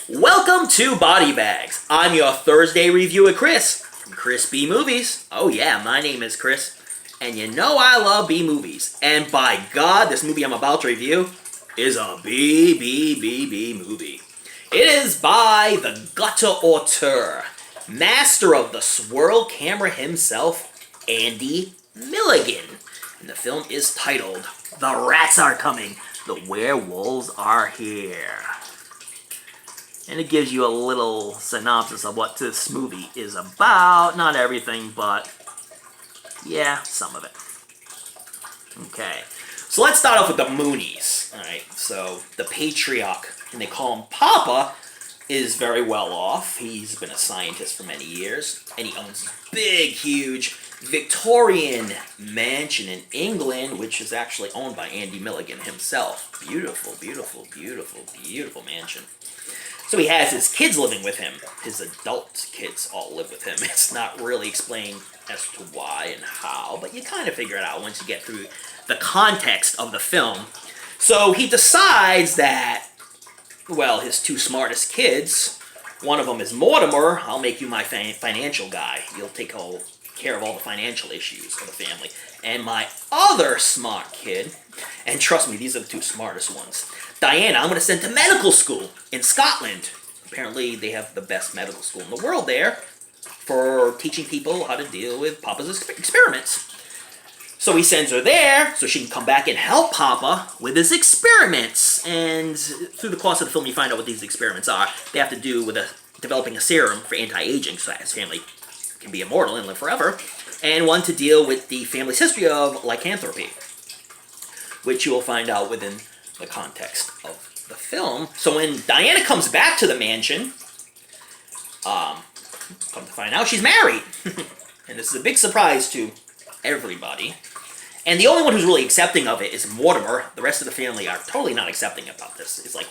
Welcome to Body Bags. I'm your Thursday reviewer, Chris, from Chrisb Movies. Oh yeah, my name is Chris, and you know I love B-movies. And by God, this movie I'm about to review is a B movie. It is by the gutter auteur, master of the swirl camera himself, Andy Milligan. And the film is titled, The Rats Are Coming, The Werewolves Are Here. And it gives you a little synopsis of what this movie is about. Not everything, but yeah, some of it. Okay, so let's start off with the Moonies. Alright, so the patriarch, and they call him Papa, is very well off. He's been a scientist for many years, and he owns this big, huge Victorian mansion in England, which is actually owned by Andy Milligan himself. Beautiful, beautiful, beautiful, beautiful mansion. So he has his kids living with him. His adult kids all live with him. It's not really explained as to why and how, but you kind of figure it out once you get through the context of the film. So he decides that, well, his two smartest kids, one of them is Mortimer. I'll make you my financial guy. You'll take care of all the financial issues of the family. And my other smart kid, and trust me, these are the two smartest ones, Diana, I'm going to send to medical school in Scotland. Apparently, they have the best medical school in the world there for teaching people how to deal with Papa's experiments. So he sends her there so she can come back and help Papa with his experiments. And through the course of the film, you find out what these experiments are. They have to do with developing a serum for anti-aging so that his family can be immortal and live forever. And one to deal with the family's history of lycanthropy, which you will find out within the context of the film. So when Diana comes back to the mansion, come to find out she's married. And this is a big surprise to everybody. And the only one who's really accepting of it is Mortimer. The rest of the family are totally not accepting about this. It's like,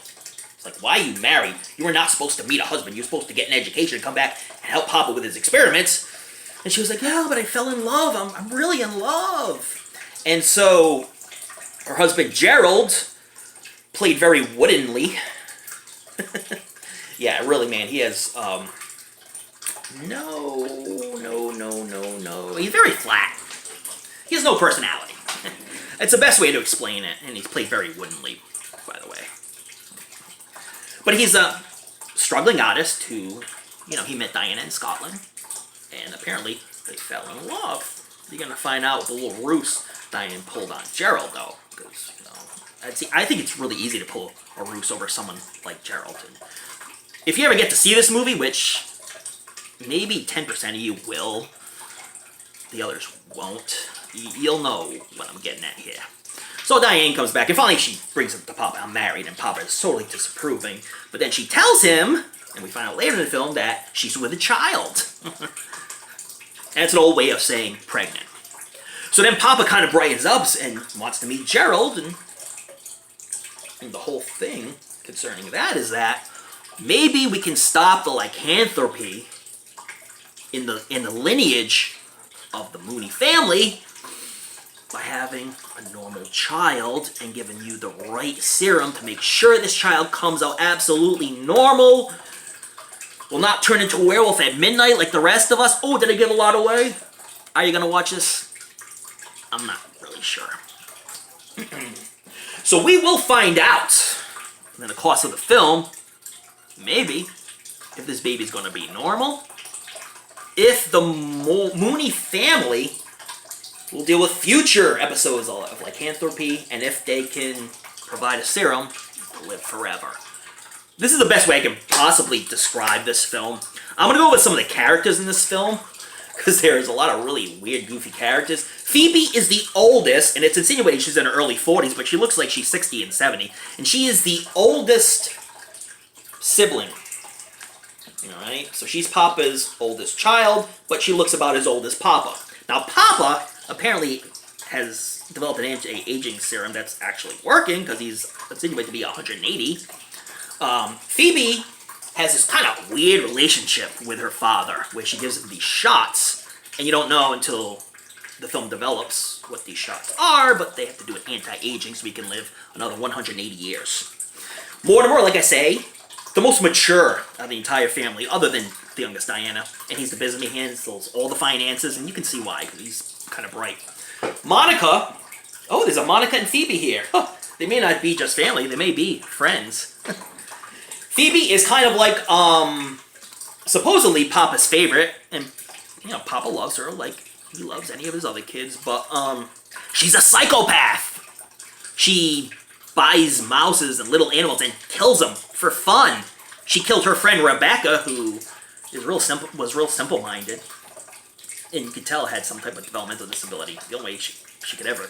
why are you married? You were not supposed to meet a husband. You're supposed to get an education and come back and help Papa with his experiments. And she was like, yeah, but I fell in love. I'm really in love. And so her husband, Gerald, played very woodenly. Yeah, really, man, he has, no. He's very flat. He has no personality. It's the best way to explain it, and he's played very woodenly, by the way. But he's a struggling artist who, he met Diana in Scotland, and apparently they fell in love. You're going to find out with a little ruse Diane pulled on Gerald, though, because, I think it's really easy to pull a ruse over someone like Gerald. And if you ever get to see this movie, which maybe 10% of you will, the others won't, you'll know what I'm getting at here. So Diane comes back, and finally she brings up to Papa, I'm married, and Papa is totally disapproving. But then she tells him, and we find out later in the film, that she's with a child. And it's an old way of saying pregnant. So then Papa kind of brightens up and wants to meet Gerald, and the whole thing concerning that is that maybe we can stop the lycanthropy in the lineage of the Mooney family by having a normal child and giving you the right serum to make sure this child comes out absolutely normal, will not turn into a werewolf at midnight like the rest of us. Oh, did I give a lot away? Are you going to watch this? I'm not really sure. So we will find out in the course of the film, maybe, if this baby's going to be normal, if the Mooney family will deal with future episodes of lycanthropy, and if they can provide a serum to live forever. This is the best way I can possibly describe this film. I'm going to go with some of the characters in this film, because there's a lot of really weird, goofy characters. Phoebe is the oldest, and it's insinuated she's in her early 40s, but she looks like she's 60 and 70. And she is the oldest sibling. Alright? So she's Papa's oldest child, but she looks about as old as Papa. Now, Papa apparently has developed an anti-aging serum that's actually working, because he's insinuated to be 180. Phoebe has this kind of weird relationship with her father, where she gives him these shots, and you don't know until the film develops what these shots are, but they have to do with anti-aging so we can live another 180 years. Mortimer, like I say, the most mature of the entire family, other than the youngest, Diana. And he's the businessman, he handles all the finances, and you can see why, because he's kind of bright. Monica, oh, there's a Monica and Phoebe here. Huh. They may not be just family, they may be friends. Phoebe is kind of like, supposedly Papa's favorite, and, you know, Papa loves her like he loves any of his other kids, but, she's a psychopath. She buys mouses and little animals and kills them for fun. She killed her friend Rebecca, who was real simple-minded, and you could tell had some type of developmental disability. The only way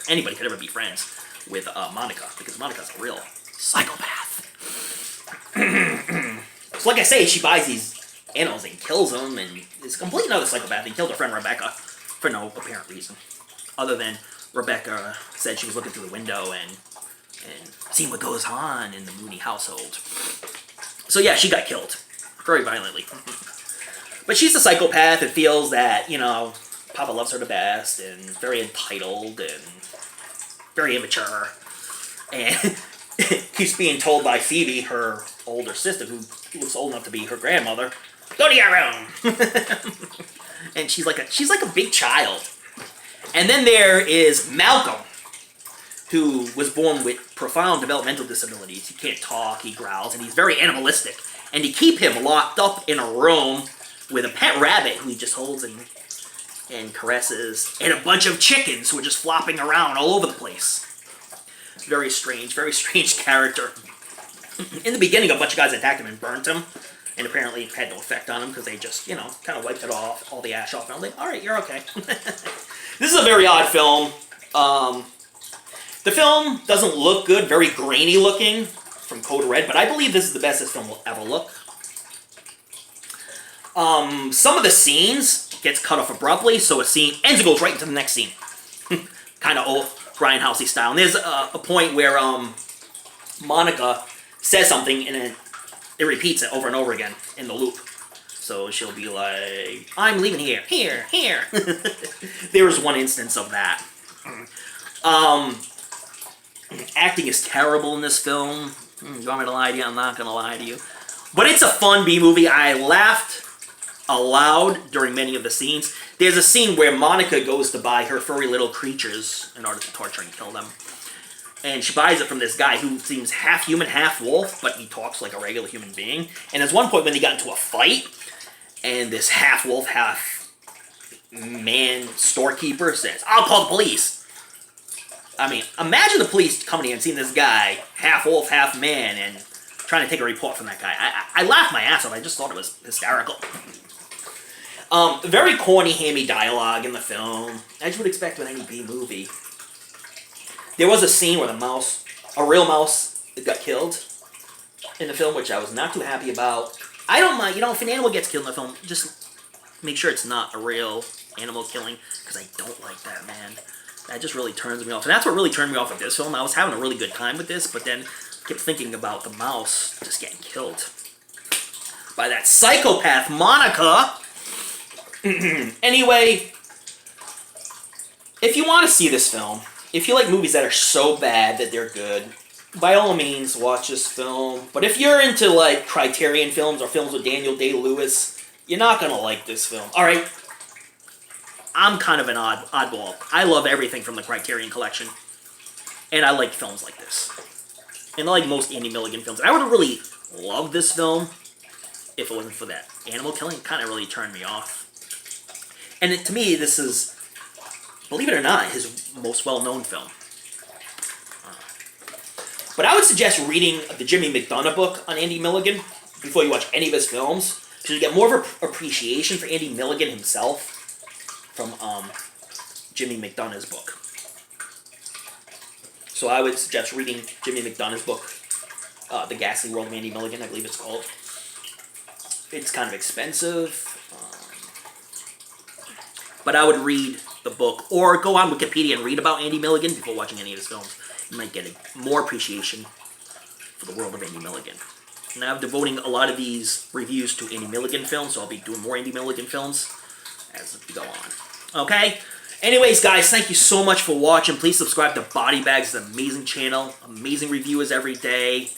anybody could ever be friends with Monica, because Monica's a real psychopath. So like I say, she buys these animals and kills them, and is complete another psychopath. And killed her friend Rebecca for no apparent reason, other than Rebecca said she was looking through the window and seeing what goes on in the Mooney household. So yeah, she got killed very violently. But she's a psychopath and feels that, you know, Papa loves her the best, and very entitled and very immature, and keeps being told by Phoebe, her older sister, who looks old enough to be her grandmother, "Go to your room." And she's like a big child. And then there is Malcolm, who was born with profound developmental disabilities. He can't talk, he growls, and he's very animalistic. And to keep him locked up in a room with a pet rabbit who he just holds and caresses, and a bunch of chickens who are just flopping around all over the place. Very strange character. In the beginning, a bunch of guys attacked him and burnt him, and apparently it had no effect on him because they just, you know, kind of wiped it off, all the ash off, and I'm like, alright, you're okay. This is a very odd film. The film doesn't look good, very grainy looking from Code Red, but I believe this is the best this film will ever look. Some of the scenes gets cut off abruptly, so a scene ends and goes right into the next scene. Kind of old grindhousey style. And there's a point where Monica says something and then it repeats it over and over again in the loop. So she'll be like, "I'm leaving here, here, here." There was one instance of that. Acting is terrible in this film. You want me to lie to you? I'm not going to lie to you. But it's a fun B-movie. I laughed aloud during many of the scenes. There's a scene where Monica goes to buy her furry little creatures in order to torture and kill them. And she buys it from this guy who seems half human, half wolf, but he talks like a regular human being. And there's one point when they got into a fight, and this half wolf, half man storekeeper says, "I'll call the police." I mean, imagine the police coming in and seeing this guy, half wolf, half man, and trying to take a report from that guy. I laughed my ass off. I just thought it was hysterical. Very corny, hammy dialogue in the film, as you would expect with any B-movie. There was a scene where a real mouse, got killed in the film, which I was not too happy about. I don't mind, you know, if an animal gets killed in the film, just make sure it's not a real animal killing, because I don't like that, man. That just really turns me off. And that's what really turned me off of this film. I was having a really good time with this, but then kept thinking about the mouse just getting killed by that psychopath Monica. Anyway, if you want to see this film, if you like movies that are so bad that they're good, by all means watch this film. But if you're into like Criterion films or films with Daniel Day-Lewis, you're not gonna like this film. Alright, I'm kind of an oddball. I love everything from the Criterion collection, and I like films like this. And I like most Andy Milligan films. I would have really loved this film if it wasn't for that animal killing. It kind of really turned me off. And to me, this is, believe it or not, his most well-known film. But I would suggest reading the Jimmy McDonough book on Andy Milligan before you watch any of his films, because you get more of an appreciation for Andy Milligan himself from Jimmy McDonough's book. So I would suggest reading Jimmy McDonough's book, The Ghastly World of Andy Milligan, I believe it's called. It's kind of expensive, but I would read the book, or go on Wikipedia and read about Andy Milligan before watching any of his films. You might get more appreciation for the world of Andy Milligan. And I'm devoting a lot of these reviews to Andy Milligan films, so I'll be doing more Andy Milligan films as we go on. Okay? Anyways, guys, thank you so much for watching. Please subscribe to Body Bags. It's an amazing channel. Amazing reviewers every day.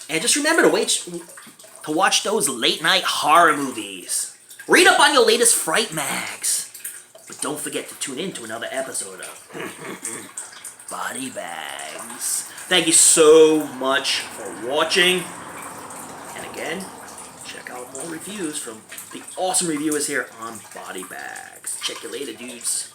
And just remember to to watch those late night horror movies. Read up on your latest fright mags. But don't forget to tune in to another episode of Body Bags. Thank you so much for watching. And again, check out more reviews from the awesome reviewers here on Body Bags. Check you later, dudes.